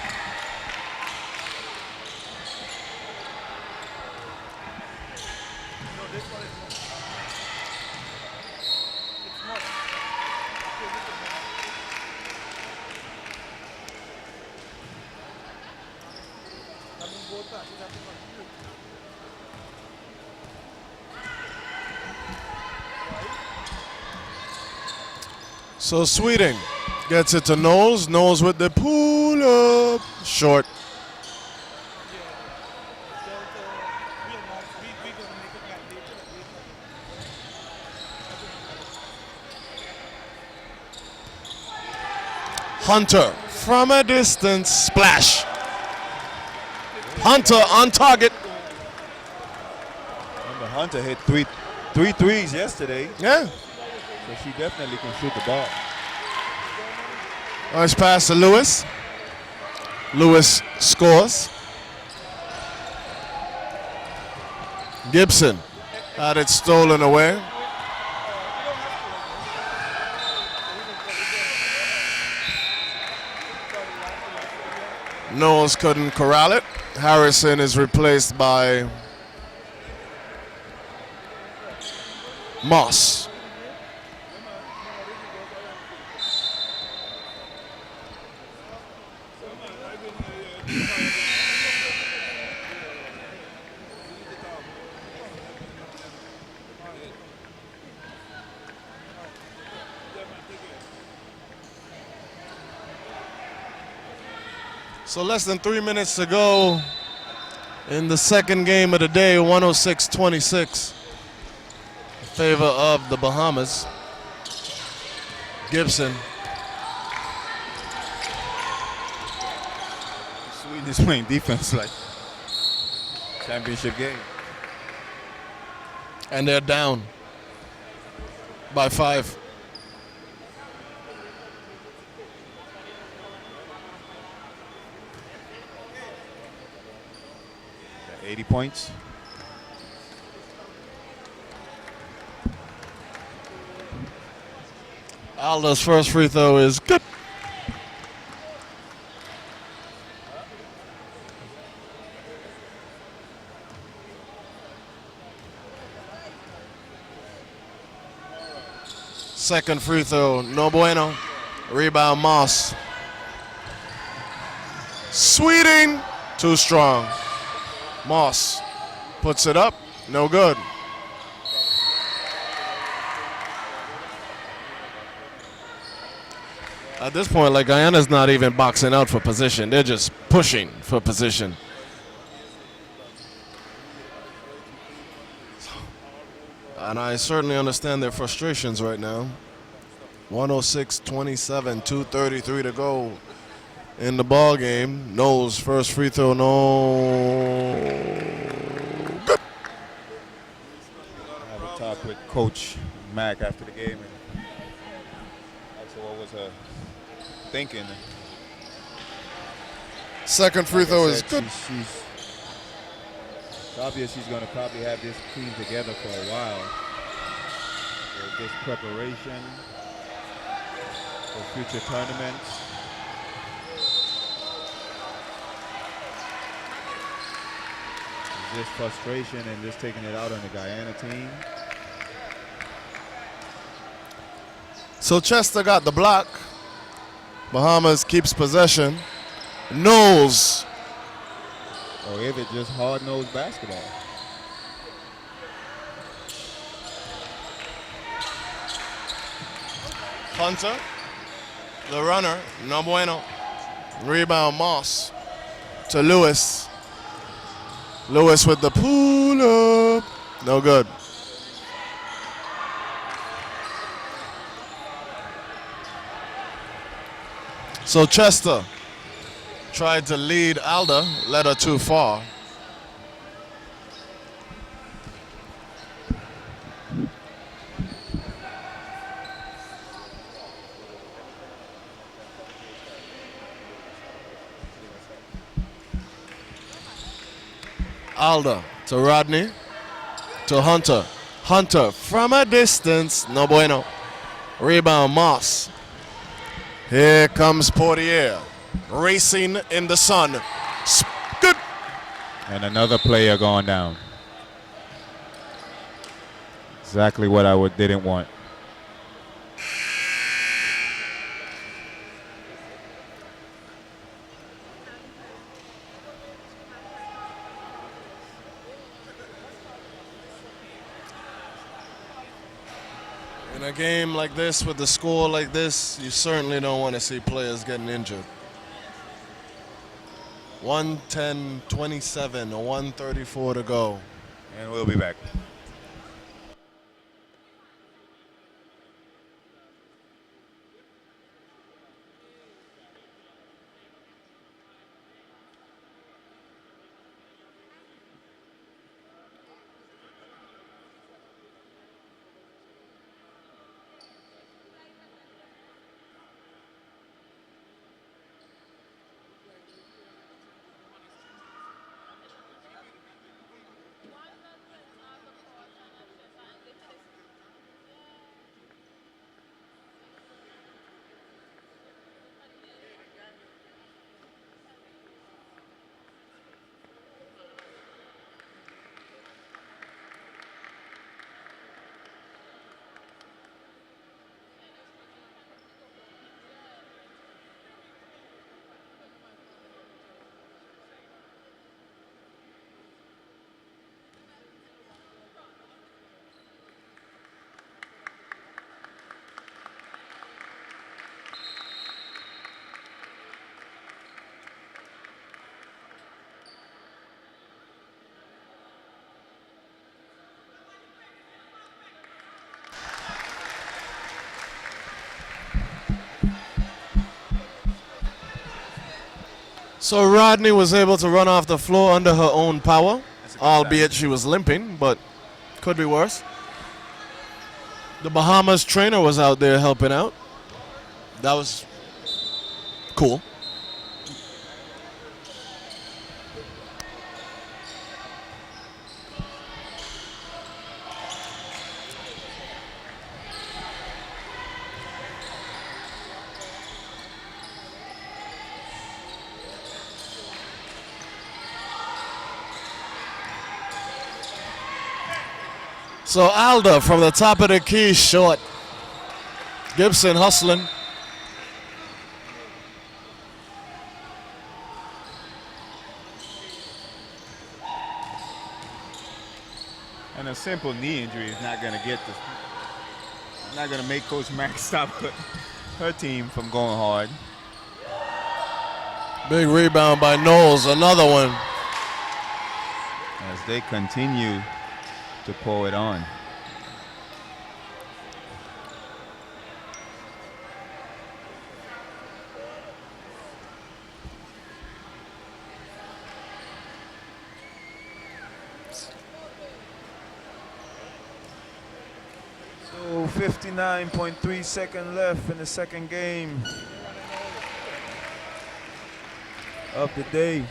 So Sweeting gets it to Knowles. Knowles with the pull up. Short. Hunter from a distance. Splash. Hunter on target. Remember, Hunter hit three threes yesterday. Yeah. So she definitely can shoot the ball. Nice pass to Lewis. Lewis scores. Gibson had it stolen away. Knowles couldn't corral it. Harrison is replaced by Moss. So less than 3 minutes to go in the second game of the day, 106-26 in favor of the Bahamas. Gibson. Sweden is playing defense like championship game. And they're down by 5. 80 points. Alda's first free throw is good. Second free throw, no bueno. Rebound, Moss. Sweeting, too strong. Moss puts it up, no good. At this point, like, Guyana's not even boxing out for position. They're just pushing for position. And I certainly understand their frustrations right now. 106-27, 2:33 to go in the ball game. Knowles first free throw, no good. I have a talk with Coach Mack after the game, and asked her what was her thinking. Second free throw is good. It's obvious she's going to probably have this team together for a while. So this preparation for future tournaments. Just frustration and just taking it out on the Guyana team. So Chester got the block. Bahamas keeps possession. Knowles. Or if it's just hard-nosed basketball. Hunter, the runner, no bueno. Rebound, Moss to Lewis. Lewis with the pull-up, no good. So Chester tried to lead Alda, led her too far. Alda to Rodney, to Hunter. Hunter from a distance, no bueno. Rebound, Moss. Here comes Portier, racing in the sun. Good. And another player going down. Exactly what I didn't want. In a game like this, with the score like this, you certainly don't want to see players getting injured. 110-27, 134 to go. And we'll be back. So Rodney was able to run off the floor under her own power, albeit she was limping, but could be worse. The Bahamas trainer was out there helping out. That was cool. So Alda from the top of the key, short. Gibson hustling. And a simple knee injury is not going to not going to make Coach Mack stop her team from going hard. Big rebound by Knowles, another one. As they continue to pour it on. So 59.3 seconds left in the second game of the day.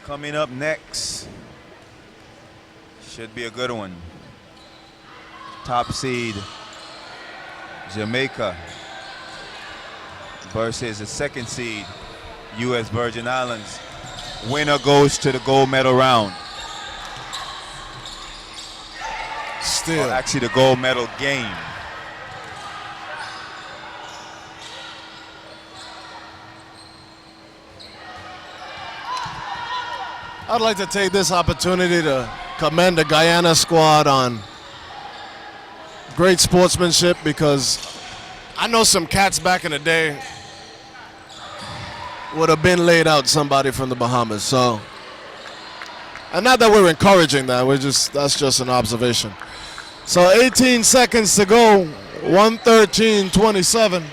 Coming up next should be a good one. Top seed Jamaica versus the second seed U.S. Virgin Islands. Winner goes to the gold medal round. Still. Or actually the gold medal game. I'd like to take this opportunity to commend the Guyana squad on great sportsmanship, because I know some cats back in the day would have been laid out somebody from the Bahamas. So, and not that we're encouraging that, that's just an observation. So 18 seconds to go, 113-27.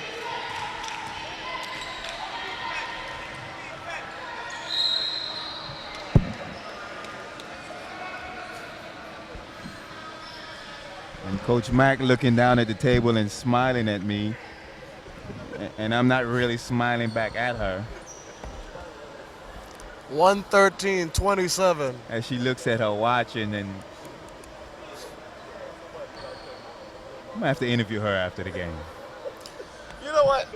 And Coach Mack looking down at the table and smiling at me. And I'm not really smiling back at her. 113-27. As she looks at her watch, and then I'm gonna have to interview her after the game. You know what?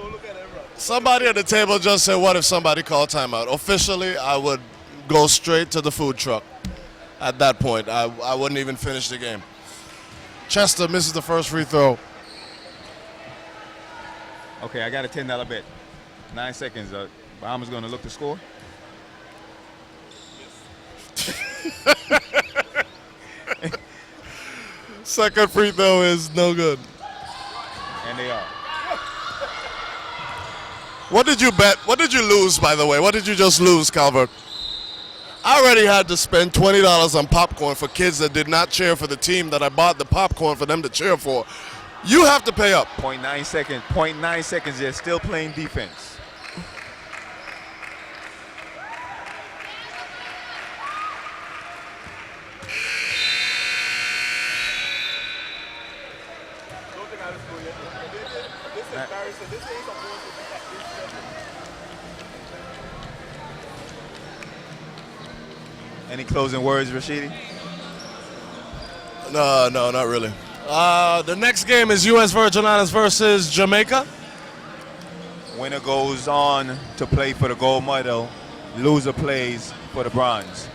Somebody at the table just said, what if somebody called timeout? Officially, I would go straight to the food truck. At that point, I wouldn't even finish the game. Chester misses the first free throw. Okay, I got a $10 bet. 9 seconds. Bahamas gonna look to score. Second free throw is no good. And they are. What did you bet? What did you lose, by the way? What did you just lose, Calvert? I already had to spend $20 on popcorn for kids that did not cheer for the team that I bought the popcorn for them to cheer for. You have to pay up. 0.9 seconds. 0.9 seconds. They're still playing defense. Any closing words, Rashidi? No, not really. The next game is U.S. Virgin Islands versus Jamaica. Winner goes on to play for the gold medal. Loser plays for the bronze.